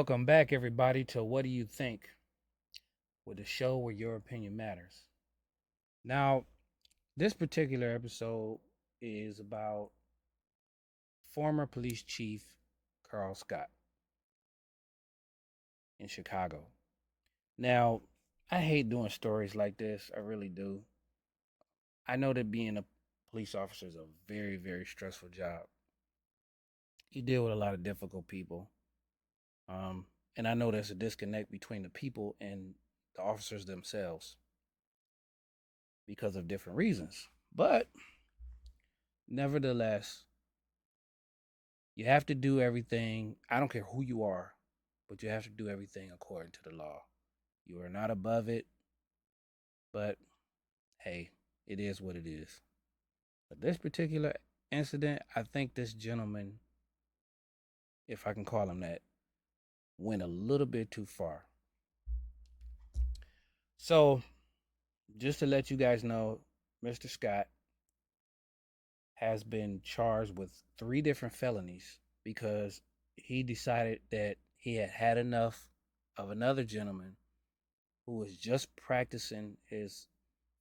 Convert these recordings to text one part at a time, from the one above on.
Welcome back, everybody, to What Do You Think? With a show where your opinion matters. Now, this particular episode is about former police chief Carl Scott in Chicago. Now, I hate doing stories like this. I really do. I know that being a police officer is a very, very stressful job. You deal with a lot of difficult people. Um, and I know there's a disconnect between the people and the officers themselves because of different reasons. But nevertheless, you have to do everything. I don't care who you are, but you have to do everything according to the law. You are not above it, but hey, it is what it is. But this particular incident, I think this gentleman, if I can call him that, went a little bit too far. So, just to let you guys know, Mr. Scott has been charged with 3 different felonies because he decided that he had had enough of another gentleman who was just practicing his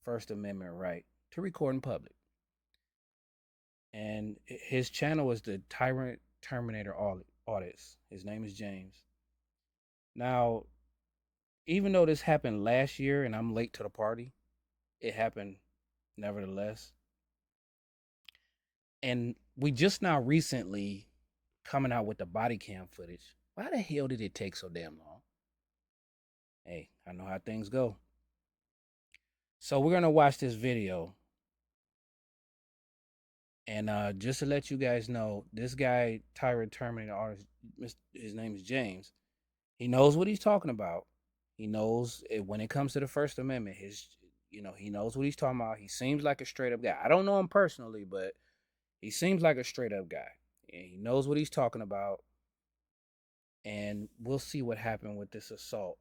First Amendment right to record in public. And his channel is the Tyrant Terminator Audits. His name is James. Now, even though this happened last year and I'm late to the party, it happened nevertheless. And we just now recently coming out with the body cam footage. Why the hell did it take so damn long? Hey, I know how things go. So we're gonna watch this video. And just to let you guys know, this guy, Tyrant Terminator artist, his name is James. He knows what he's talking about. He knows when it comes to the First Amendment, he knows what he's talking about. He seems like a straight up guy. I don't know him personally, but he seems like a straight up guy. And he knows what he's talking about. And we'll see what happened with this assault.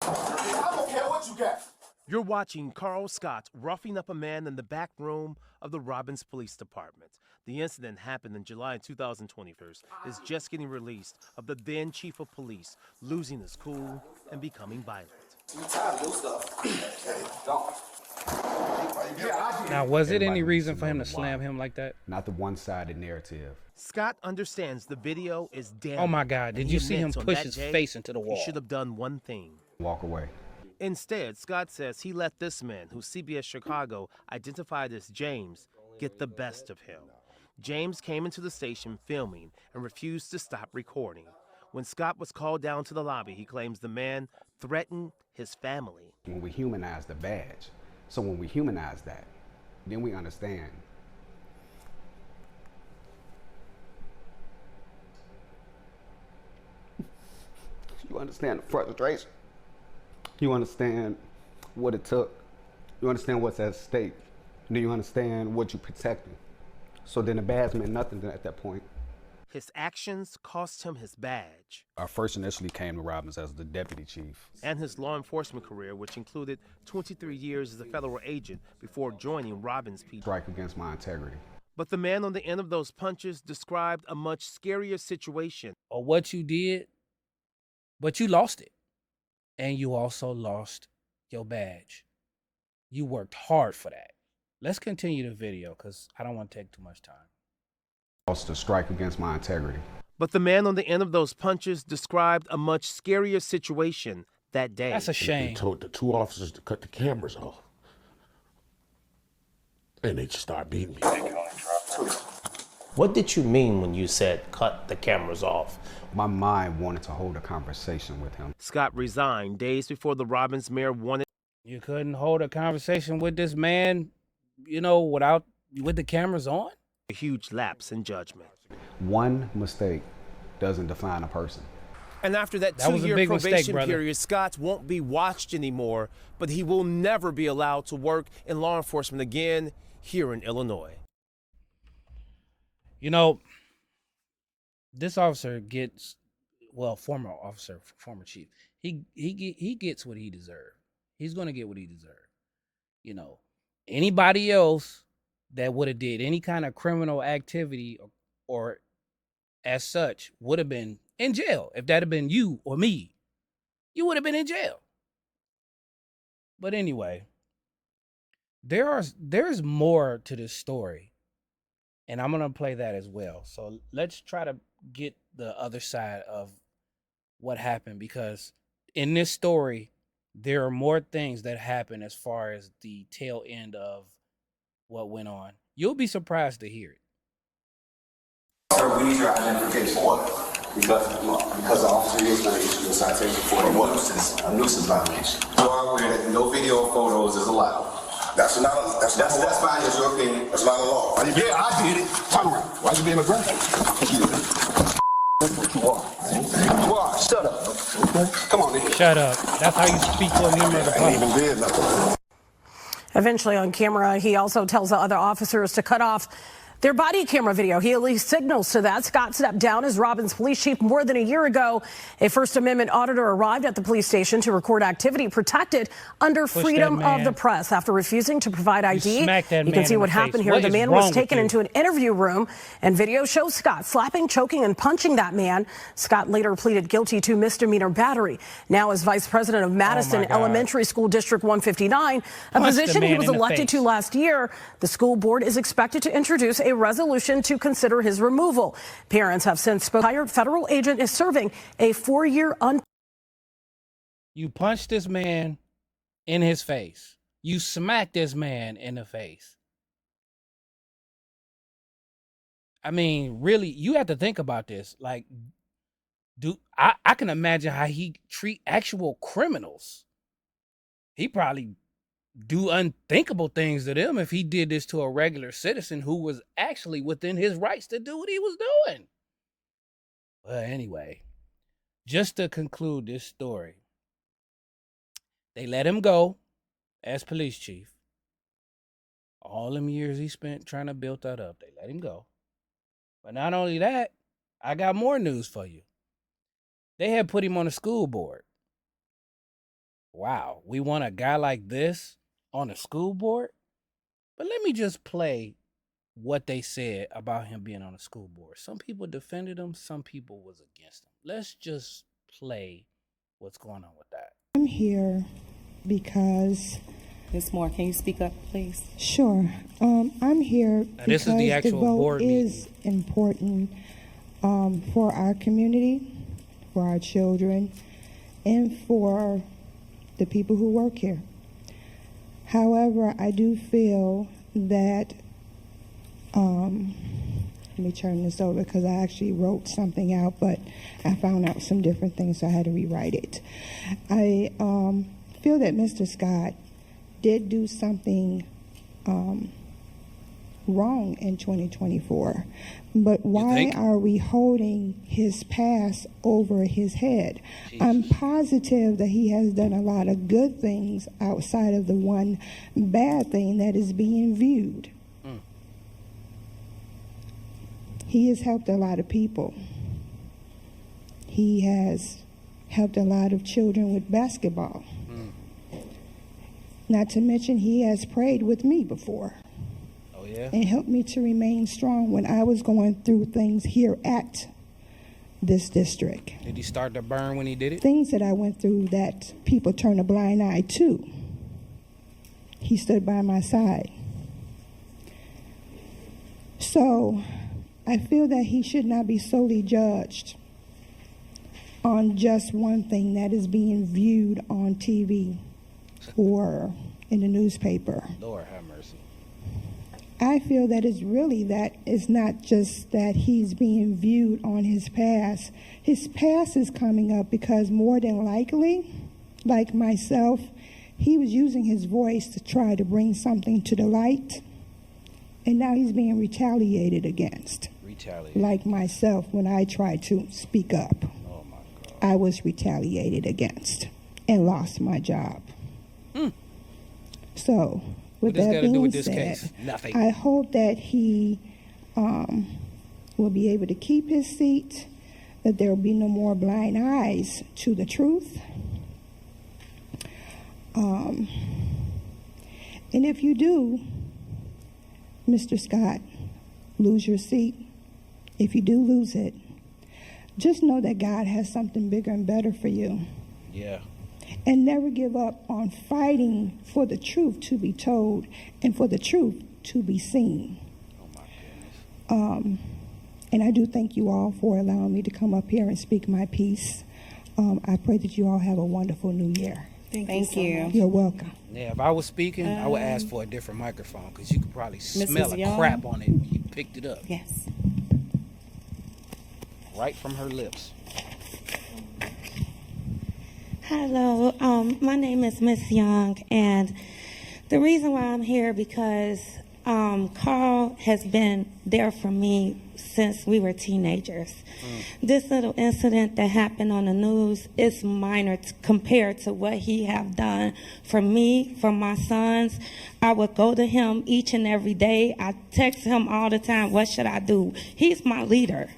I don't care what you got. You're watching Carl Scott roughing up a man in the back room of the Robbins Police Department. The incident happened in July 2021. Is just getting released of the then chief of police losing his cool and becoming violent. You tired of your stuff. Don't. Now, was it any Everybody reason needs for him to know slam why. him like that? Not the one-sided narrative. Scott understands the video is damning. Oh my God, did and you he see him admits on push that his day, face into the wall? He should have done one thing. Walk away. Instead, Scott says he let this man, who CBS Chicago identified as James, get the best of him. James came into the station filming and refused to stop recording. When Scott was called down to the lobby, he claims the man threatened his family. When we humanize the badge, so when we humanize that, then we understand. You understand the frustration. You understand what it took. You understand what's at stake. Then you understand what you're protecting. So then the badge meant nothing at that point. His actions cost him his badge. I first initially came to Robbins as the deputy chief. And his law enforcement career, which included 23 years as a federal agent before joining Robbins PD. Strike against my integrity. But the man on the end of those punches described a much scarier situation. Or what you did, but you lost it. And you also lost your badge. You worked hard for that. Let's continue the video because I don't want to take too much time. To strike against my integrity. But the man on the end of those punches described a much scarier situation that day. That's a shame. They told the 2 officers to cut the cameras off. And they just started beating me. What did you mean when you said cut the cameras off? My mind wanted to hold a conversation with him. Scott resigned days before the Robbins mayor wanted. You couldn't hold a conversation with this man, with the cameras on? A huge lapse in judgment. One mistake doesn't define a person. And after that That was a 2-year big mistake, probation brother. period, Scott won't be watched anymore, but he will never be allowed to work in law enforcement again here in Illinois. This officer gets, former officer, former chief, he gets what he deserved. He's going to get what he deserved. Anybody else that would have did any kind of criminal activity or as such would have been in jail. If that had been you or me, you would have been in jail. But anyway, there's more to this story, and I'm gonna play that as well. So let's try to get the other side of what happened, because in this story, there are more things that happen as far as the tail end of what went on. You'll be surprised to hear it. Sir, we need your identification. Because the officer is going to issue a citation for a nuisance violation. You are aware that no video or photos is allowed. That's fine. That's your opinion. That's not a law. Yeah, I did it. Turn around. Why you being aggressive? You are. Shut up. Okay. Come on, nigga. Shut up. That's how you speak to a member of the I ain't public. even did nothing. Eventually on camera, he also tells the other officers to cut off their body camera video. He at least signals to that. Scott stepped down as Robbins police chief more than a year ago. A First Amendment auditor arrived at the police station to record activity protected under freedom of the press after refusing to provide ID. You can see what happened here. The man was taken into an interview room, and video shows Scott slapping, choking, and punching that man. Scott later pleaded guilty to misdemeanor battery. Now as vice president of Madison Elementary School District 159, a position he was elected to last year, the school board is expected to introduce a resolution to consider his removal. Parents have since spoken. Hired federal agent is serving a 4-year You punched this man in his face. You smacked this man in the face. I mean, really, you have to think about this. Like, I can imagine how he treat actual criminals. He probably do unthinkable things to them if he did this to a regular citizen who was actually within his rights to do what he was doing. Well, anyway, just to conclude this story, they let him go as police chief. All them years he spent trying to build that up, they let him go. But not only that, I got more news for you. They had put him on the school board. Wow, we want a guy like this on the school board? But let me just play what they said about him being on the school board. Some people defended him, some people was against him. Let's just play what's going on with that. I'm here because... Ms. Moore, can you speak up, please? Sure. I'm here Now, because this is the actual vote board is important for our community, for our children, and for the people who work here. However, I do feel that, let me turn this over because I actually wrote something out, but I found out some different things, so I had to rewrite it. I feel that Mr. Scott did do something wrong in 2024, but why are we holding his past over his head? Jesus. I'm positive that he has done a lot of good things outside of the one bad thing that is being viewed. He has helped a lot of people. He has helped a lot of children with basketball. Not to mention he has prayed with me before. Oh, yeah? And helped me to remain strong when I was going through things here at this district. Did he start to burn when he did it? Things that I went through that people turn a blind eye to. He stood by my side. So I feel that he should not be solely judged on just one thing that is being viewed on TV or in the newspaper. Lord have mercy. I feel that it's really that it's not just that he's being viewed on his past. His past is coming up because more than likely, like myself, he was using his voice to try to bring something to the light, and now he's being retaliated against. Retaliated. Like myself, when I tried to speak up, Oh my God. I was retaliated against and lost my job. So, with What does that got to do being with this said, case? Nothing. I hope that he will be able to keep his seat, that there will be no more blind eyes to the truth. And if you do, Mr. Scott, lose your seat, if you do lose it, just know that God has something bigger and better for you. Yeah. And never give up on fighting for the truth to be told and for the truth to be seen. Oh my goodness. And I do thank you all for allowing me to come up here and speak my piece. I pray that you all have a wonderful new year. Thank you. You're welcome. Yeah, if I was speaking, I would ask for a different microphone because you could probably smell a Young? crap on it when you picked it up. Yes. Right from her lips. Hello, my name is Miss Young, and the reason why I'm here because Carl has been there for me since we were teenagers. This little incident that happened on the news is minor compared to what he have done for me, for my sons. I would go to him each and every day. I text him all the time, what should I do? He's my leader.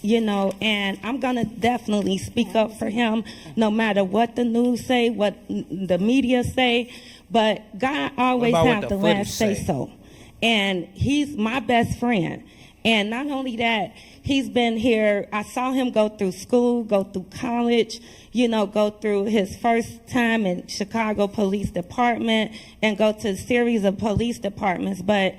You know, and I'm going to definitely speak up for him no matter what the news say, what the media say, but God always have the last say so. And he's my best friend. And not only that, he's been here. I saw him go through school, go through college, you know, go through his first time in Chicago Police Department and go to a series of police departments. But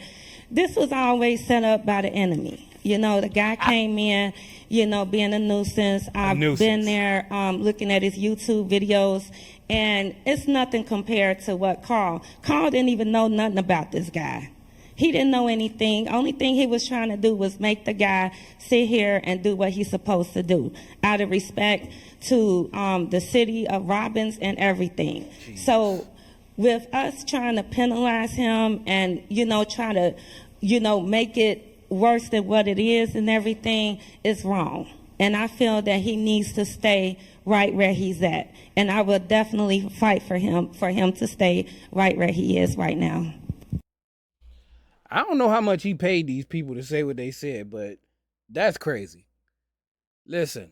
this was always set up by the enemy. You know, the guy came in, you know, being a nuisance. I've been there looking at his YouTube videos, and it's nothing compared to what Carl didn't even know nothing about this guy. He didn't know anything. Only thing he was trying to do was make the guy sit here and do what he's supposed to do out of respect to the city of Robbins and everything. Jeez. So with us trying to penalize him and, you know, try to, you know, make it worse than what it is and everything is wrong. And I feel that he needs to stay right where he's at. And I will definitely fight for him to stay right where he is right now. I don't know how much he paid these people to say what they said, but that's crazy. Listen,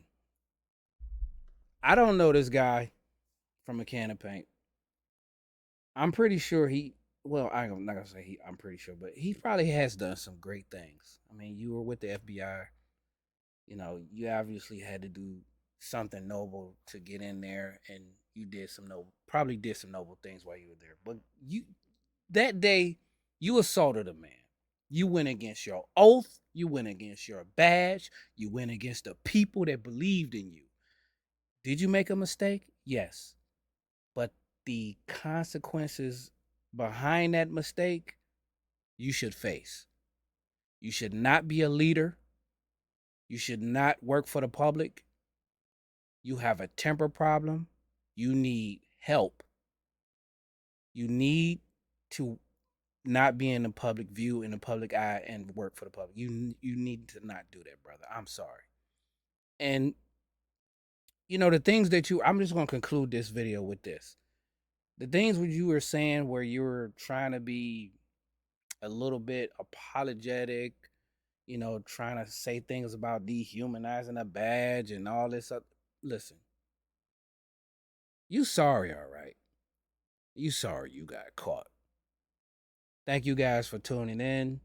I don't know this guy from a can of paint. I'm pretty sure I'm not gonna say I'm pretty sure, but he probably has done some great things. I mean, you were with the FBI. You know, you obviously had to do something noble to get in there, and you probably did some noble things while you were there. But that day, you assaulted a man. You went against your oath. You went against your badge. You went against the people that believed in you. Did you make a mistake? Yes. But the consequences behind that mistake, you should face. You should not be a leader. You should not work for the public. You have a temper problem. You need help. You need to not be in the public view, in the public eye, and work for the public. You need to not do that, brother. I'm sorry. And, you know, the things that I'm just going to conclude this video with this. The things what you were saying where you were trying to be a little bit apologetic, you know, trying to say things about dehumanizing a badge and all this stuff. Listen, you sorry, all right? You sorry you got caught. Thank you guys for tuning in.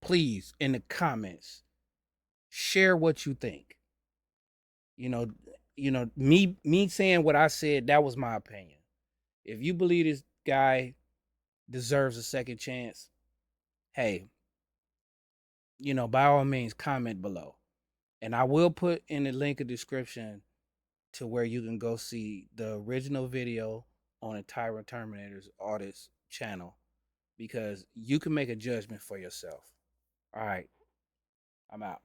Please, in the comments, share what you think. You know, me saying what I said, that was my opinion. If you believe this guy deserves a second chance, hey, you know, by all means, comment below. And I will put in the link of description to where you can go see the original video on the Tyrant Terminator's Audits channel, because you can make a judgment for yourself. All right, I'm out.